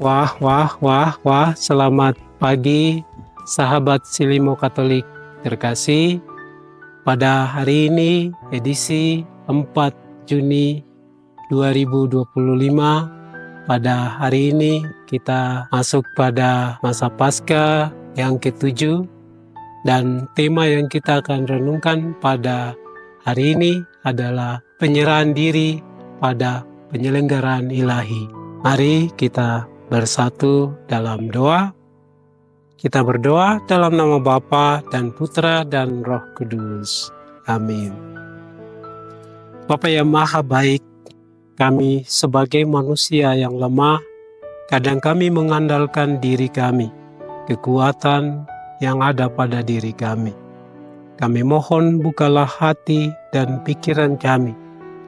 Wah, selamat pagi sahabat Silimo Katolik terkasih. Pada hari ini edisi 4 Juni 2025, pada hari ini kita masuk pada masa Paskah yang ke-7 dan tema yang kita akan renungkan pada hari ini adalah penyerahan diri pada penyelenggaraan ilahi. Mari kita bersatu dalam doa. Kita berdoa dalam nama Bapa dan Putra dan Roh Kudus. Amin. Bapa yang Maha Baik, kami sebagai manusia yang lemah, kadang kami mengandalkan diri kami, kekuatan yang ada pada diri kami. Kami mohon bukalah hati dan pikiran kami,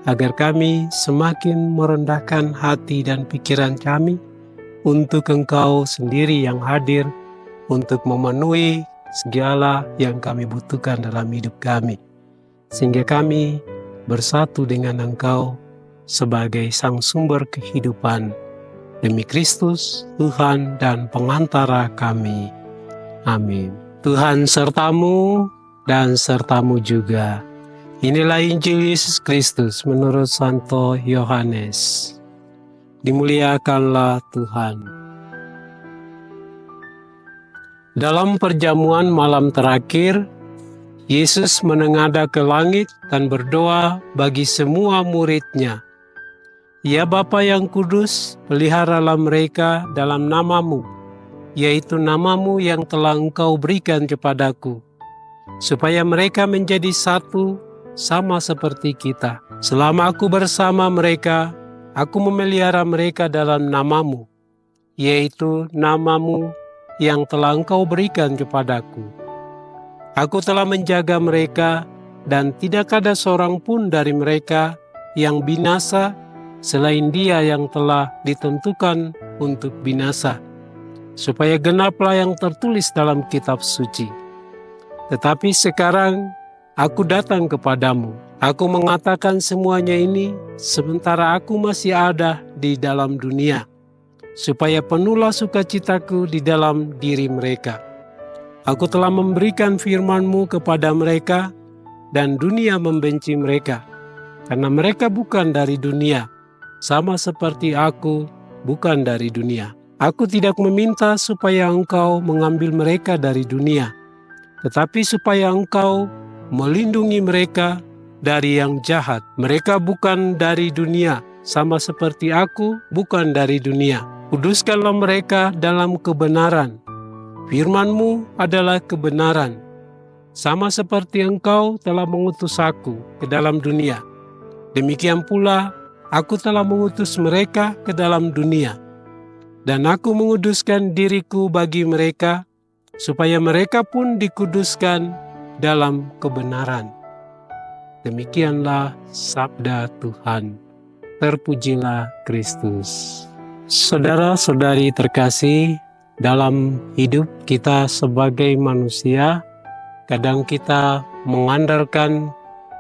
agar kami semakin merendahkan hati dan pikiran kami untuk Engkau sendiri yang hadir untuk memenuhi segala yang kami butuhkan dalam hidup kami, sehingga kami bersatu dengan Engkau sebagai Sang Sumber kehidupan, demi Kristus, Tuhan dan pengantara kami. Amin. Tuhan sertamu dan sertamu juga. Inilah Injil Yesus Kristus menurut Santo Yohanes. Dimuliakanlah Tuhan. Dalam perjamuan malam terakhir, Yesus menengadah ke langit dan berdoa bagi semua murid-Nya. Ya Bapa yang kudus, peliharalah mereka dalam nama-Mu, yaitu nama-Mu yang telah Engkau berikan kepadaku, supaya mereka menjadi satu sama seperti kita. Selama aku bersama mereka, aku memelihara mereka dalam nama-Mu, yaitu nama-Mu yang telah Engkau berikan kepadaku. Aku telah menjaga mereka, dan tidak ada seorang pun dari mereka yang binasa selain dia yang telah ditentukan untuk binasa, supaya genaplah yang tertulis dalam kitab suci. Tetapi sekarang aku datang kepadamu. Aku mengatakan semuanya ini sementara aku masih ada di dalam dunia, supaya penuhlah sukacitaku di dalam diri mereka. Aku telah memberikan firman-Mu kepada mereka, dan dunia membenci mereka, karena mereka bukan dari dunia, sama seperti aku bukan dari dunia. Aku tidak meminta supaya Engkau mengambil mereka dari dunia, tetapi supaya Engkau melindungi mereka dari yang jahat. Mereka bukan dari dunia, sama seperti aku bukan dari dunia. Kuduskanlah mereka dalam kebenaran. Firman-Mu adalah kebenaran. Sama seperti Engkau telah mengutus aku ke dalam dunia, demikian pula aku telah mengutus mereka ke dalam dunia. Dan aku menguduskan diriku bagi mereka, supaya mereka pun dikuduskan dalam kebenaran. Demikianlah sabda Tuhan. Terpujilah Kristus. Saudara-saudari terkasih, dalam hidup kita sebagai manusia, kadang kita mengandalkan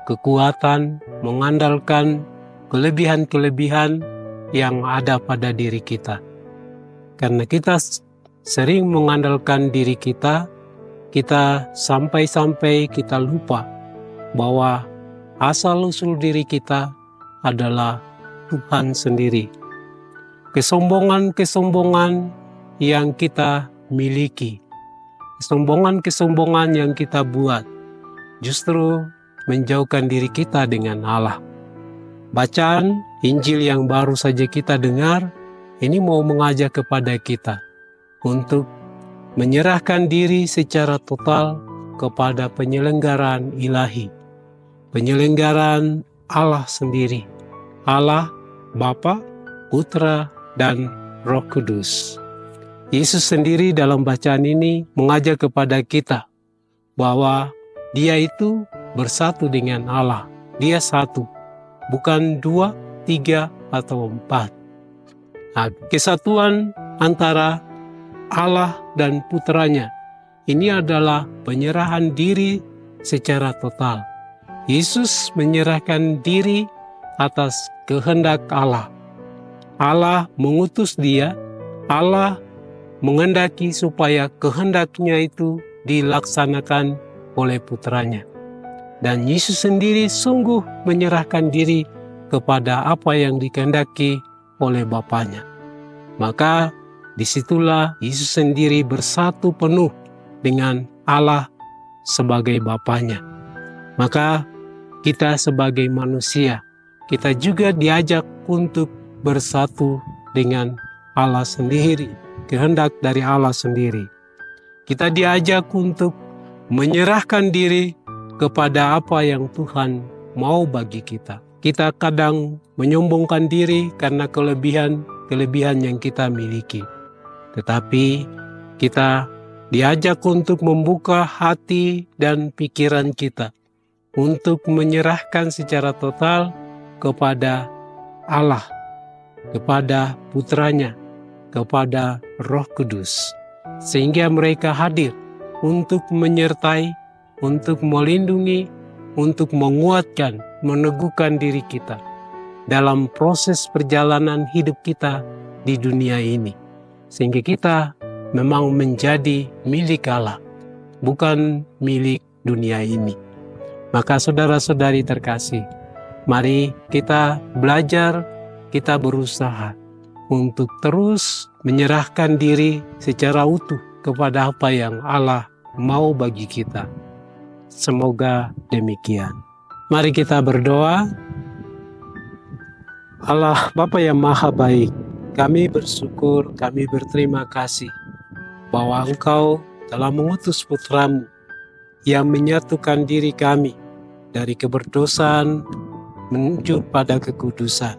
kekuatan, mengandalkan kelebihan-kelebihan yang ada pada diri kita. Karena kita sering mengandalkan diri kita, kita sampai-sampai kita lupa bahwa asal-usul diri kita adalah Tuhan sendiri. Kesombongan-kesombongan yang kita miliki, kesombongan-kesombongan yang kita buat, justru menjauhkan diri kita dengan Allah. Bacaan Injil yang baru saja kita dengar, ini mau mengajak kepada kita untuk menyerahkan diri secara total kepada penyelenggaraan ilahi, penyelenggaraan Allah sendiri, Allah, Bapa, Putra, dan Roh Kudus. Yesus sendiri dalam bacaan ini mengajak kepada kita bahwa Dia itu bersatu dengan Allah. Dia satu, bukan 2, 3, atau 4. Nah, kesatuan antara Allah dan Putranya ini adalah penyerahan diri secara total. Yesus menyerahkan diri atas kehendak Allah. Allah mengutus Dia Allah menghendaki supaya kehendaknya itu dilaksanakan oleh putranya. Dan Yesus sendiri sungguh menyerahkan diri kepada apa yang dikehendaki oleh Bapanya. Maka disitulah Yesus sendiri bersatu penuh dengan Allah sebagai Bapanya. Maka kita sebagai manusia, kita juga diajak untuk bersatu dengan Allah sendiri, kehendak dari Allah sendiri. Kita diajak untuk menyerahkan diri kepada apa yang Tuhan mau bagi kita. Kita kadang menyombongkan diri karena kelebihan yang kita miliki. Tetapi kita diajak untuk membuka hati dan pikiran kita untuk menyerahkan secara total kepada Allah, kepada Putranya, kepada Roh Kudus. Sehingga mereka hadir untuk menyertai, untuk melindungi, untuk menguatkan, meneguhkan diri kita dalam proses perjalanan hidup kita di dunia ini. Sehingga kita memang menjadi milik Allah, bukan milik dunia ini. Maka saudara-saudari terkasih, mari kita belajar, kita berusaha untuk terus menyerahkan diri secara utuh kepada apa yang Allah mau bagi kita. Semoga demikian. Mari kita berdoa. Allah Bapa yang Maha Baik, kami bersyukur, kami berterima kasih bahwa Engkau telah mengutus Putramu yang menyatukan diri kami dari keberdosaan menuju pada kekudusan.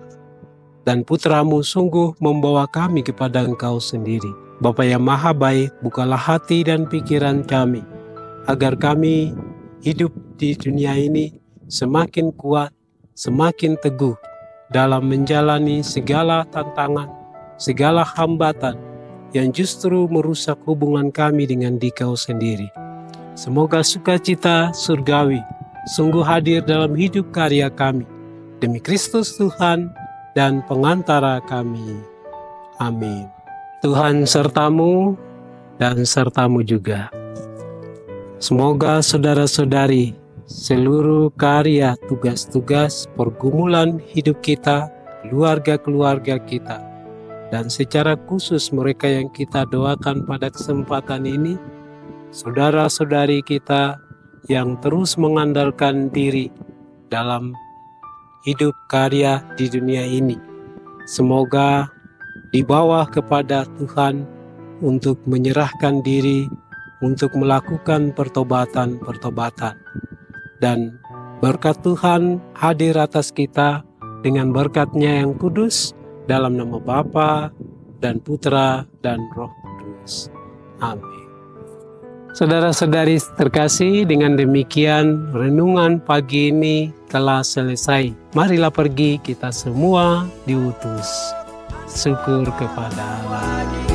Dan Putramu sungguh membawa kami kepada Engkau sendiri. Bapa yang Maha Baik, bukalah hati dan pikiran kami, agar kami hidup di dunia ini semakin kuat, semakin teguh dalam menjalani segala tantangan, segala hambatan yang justru merusak hubungan kami dengan Dikau sendiri. Semoga sukacita surgawi sungguh hadir dalam hidup karya kami, demi Kristus Tuhan dan pengantara kami. Amin. Tuhan sertamu dan sertamu juga. Semoga saudara-saudari, seluruh karya, tugas-tugas, pergumulan hidup kita, keluarga-keluarga kita, dan secara khusus mereka yang kita doakan pada kesempatan ini, saudara-saudari kita yang terus mengandalkan diri dalam hidup karya di dunia ini, semoga dibawa kepada Tuhan untuk menyerahkan diri, untuk melakukan pertobatan. Dan berkat Tuhan hadir atas kita dengan berkat-Nya yang kudus, dalam nama Bapa dan Putra dan Roh Kudus. Amin. Saudara-saudari terkasih, dengan demikian renungan pagi ini telah selesai. Marilah pergi kita semua diutus. Syukur kepada Allah. Amin.